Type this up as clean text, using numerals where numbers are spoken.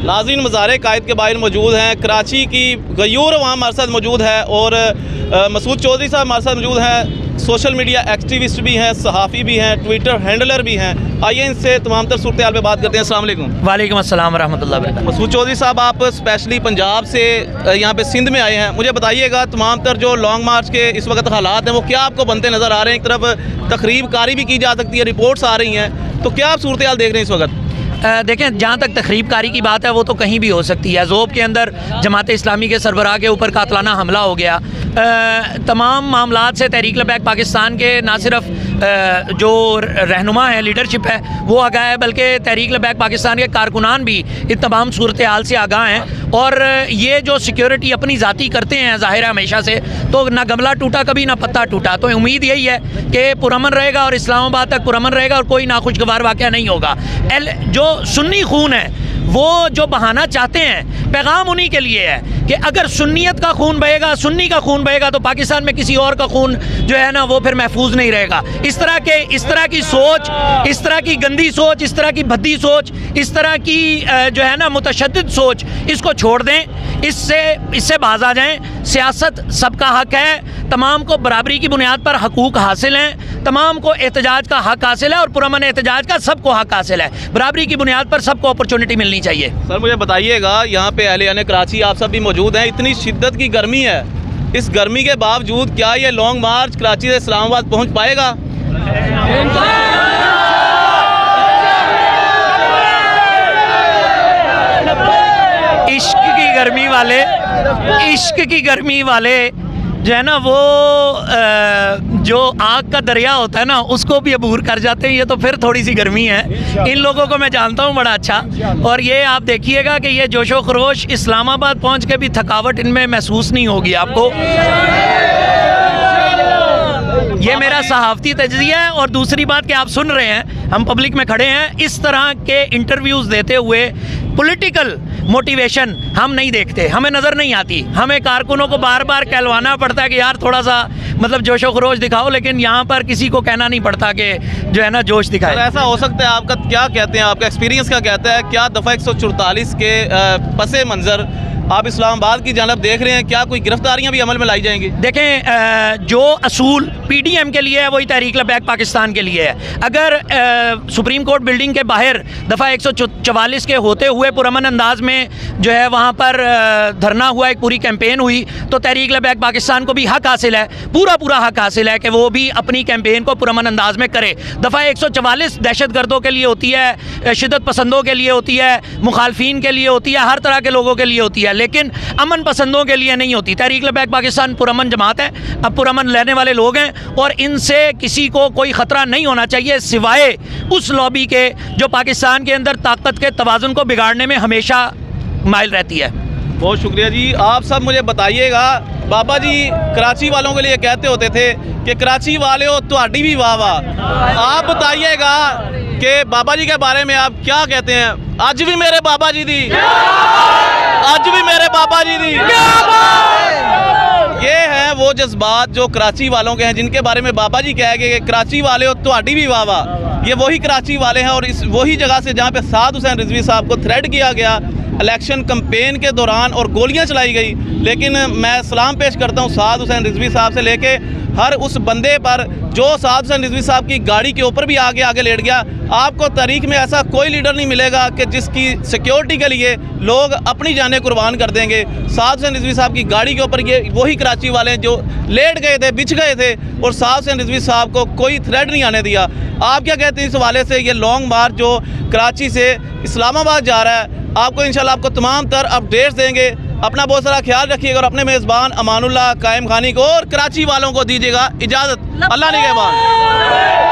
नाज़रीन मज़ार कायद के बाहर मौजूद हैं। कराची की गयूर वहाँ हमारे साथ मौजूद है और मसूद चौधरी साहब हमारे साथ मौजूद हैं। सोशल मीडिया एक्टिविस्ट भी हैं, सहाफ़ी भी हैं, ट्विटर हैंडलर भी हैं। आइए इनसे तमाम तर सूरत हाल पे बात करते हैं। अस्सलाम वालेकुम। वालेकुम अस्सलाम रहमतुल्लाहि व बरकातहू। मसूद चौधरी साहब, आप स्पेशली पंजाब से यहाँ पे सिंध में आए हैं। मुझे बताइएगा तमाम तर जो लॉन्ग मार्च के इस वक्त हालात हैं वो क्या आपको बनते नज़र आ रहे हैं? एक तरफ तकरीब कारी भी की जा सकती है, रिपोर्ट्स आ रही हैं, तो क्या आप सूरत हाल देख रहे हैं इस वक्त? देखें, जहाँ तक तकरीब कारी की बात है वो तो कहीं भी हो सकती है। ज़ोब के अंदर जमात इस्लामी के सरबराह के ऊपर कातलाना हमला हो गया। तमाम मामलात से तहरीक लबैक पाकिस्तान के ना सिर्फ जो रहनुमा है, लीडरशिप है, वो आगाह है, बल्कि तहरीक लबैक पाकिस्तान के कारकुनान भी इन तमाम सूरत हाल से आगाह हैं। और ये जो सिक्योरिटी अपनी ज़ाती करते हैं ज़ाहिर है हमेशा से, तो ना गमला टूटा कभी ना पत्ता टूटा। तो उम्मीद यही है कि पुरअमन रहेगा और इस्लामाबाद तक पुरअमन रहेगा और कोई नाखुशगवार वाक़या नहीं होगा। जो सुन्नी खून है वो जो बहाना चाहते हैं, पैगाम उन्हीं के लिए है कि अगर सुन्नियत का खून बहेगा, सुन्नी का खून बहेगा, तो पाकिस्तान में किसी और का खून जो है ना वो फिर महफूज नहीं रहेगा। इस तरह की सोच, इस तरह की गंदी सोच, इस तरह की भद्दी सोच, इस तरह की जो है ना मुतशद्दिद सोच, इसको छोड़ दें, इससे बाज आ जाएं। सियासत सबका हक है, तमाम को बराबरी की बुनियाद पर हकूक़ हासिल हैं, तमाम को एहतजाज का हक हासिल है और पुरअमन एहतजाज का सबको हक हासिल है। बराबरी की बुनियाद पर सबको अपॉर्चुनिटी मिलनी चाहिए। सर मुझे बताइएगा, यहाँ पे अहले कराची आप सब भी मौजूद हैं, इतनी शिद्दत की गर्मी है, इस गर्मी के बावजूद क्या ये लॉन्ग मार्च कराची से इस्लामाबाद पहुँच पाएगा? इश्क की गर्मी वाले जो है ना वो जो आग का दरिया होता है ना उसको भी अबूर कर जाते हैं। ये तो फिर थोड़ी सी गर्मी है। इन लोगों को मैं जानता हूँ बड़ा अच्छा, और ये आप देखिएगा कि ये जोशो खरोश इस्लामाबाद पहुँच के भी थकावट इनमें महसूस नहीं होगी आपको। ये मेरा सहाफ़ती तजज़िया है। और दूसरी बात कि आप सुन रहे हैं, हम पब्लिक में खड़े हैं, इस तरह के इंटरव्यूज़ देते हुए पॉलिटिकल मोटिवेशन हम नहीं देखते, हमें नज़र नहीं आती। हमें कारकुनों को बार बार कहलवाना पड़ता है कि यार थोड़ा सा मतलब जोशो खरोश दिखाओ, लेकिन यहाँ पर किसी को कहना नहीं पड़ता कि जो है ना जोश दिखाए। ऐसा हो सकता है, आपका क्या कहते हैं, आपका एक्सपीरियंस क्या कहता है, क्या दफ़ा 144 के पसे मंज़र आप इस्लामाबाद की जानब देख रहे हैं, क्या कोई गिरफ्तारियां भी अमल में लाई जाएंगी? देखें, जो असूल पीडीएम के लिए है वही तहरीक लबैक पाकिस्तान के लिए है। अगर सुप्रीम कोर्ट बिल्डिंग के बाहर दफ़ा 144 के होते हुए पुरअमन अंदाज में जो है वहाँ पर धरना हुआ, एक पूरी कैंपेन हुई, तो तहरीक लबैक पाकिस्तान को भी हक हासिल है, पूरा हक हासिल है कि वो भी अपनी कैंपेन को पुरअमन अंदाज में करे। दफ़ा 144 दहशत गर्दों के लिए होती है, शिद्दत पसंदों के लिए होती है, मुखालफीन के लिए होती है, हर तरह के लोगों के लिए होती है, लेकिन अमन पसंदों के लिए नहीं होती। तहरीक लबैक पाकिस्तान पुरअमन जमात है, अब पुरअमन लेने वाले लोग हैं और इनसे किसी को कोई ख़तरा नहीं होना चाहिए सिवाय उस लॉबी के जो पाकिस्तान के अंदर ताकत के तवाज़ुन को बिगाड़ने में हमेशा माइल रहती है। बहुत शुक्रिया जी। आप सब मुझे बताइएगा, बाबा जी कराची वालों के लिए कहते होते थे कि कराची वाले हो तुहाडी भी वाह वाह। आप बताइएगा कि बाबा जी के बारे में आप क्या कहते हैं? आज भी मेरे बाबा जी दी, आज भी मेरे बाबा जी दी। ये हैं वो जज्बात जो कराची वालों के हैं, जिनके बारे में बाबा जी कह गए कि कराची वाले हो तुहाडी भी वाह वाह। ये वही कराची वाले हैं और इस वही जगह से जहाँ पे साद हुसैन रिजवी साहब को थ्रेट किया गया इलेक्शन कैंपेन के दौरान और गोलियां चलाई गई। लेकिन मैं सलाम पेश करता हूं साद हुसैन रिजवी साहब से लेके हर उस बंदे पर जो साद हुसैन रिजवी साहब की गाड़ी के ऊपर भी आगे लेट गया। आपको तारीख में ऐसा कोई लीडर नहीं मिलेगा कि जिसकी सिक्योरिटी के लिए लोग अपनी जानें कुर्बान कर देंगे। साद हुसैन रिजवी साहब की गाड़ी के ऊपर ये वही कराची वाले हैं जो लेट गए थे, बिछ गए थे, और साद हुसैन रिजवी साहब को कोई थ्रेट नहीं आने दिया। आप क्या कहते हैं इस हवाले से? ये लॉन्ग मार्च जो कराची से इस्लामाबाद जा रहा है, आपको इंशाल्लाह आपको तमाम तर अपडेट्स देंगे। अपना बहुत सारा ख्याल रखिएगा और अपने मेज़बान अमानुल्लाह कायम खानी को और कराची वालों को दीजिएगा इजाज़त। अल्लाह निगहबान।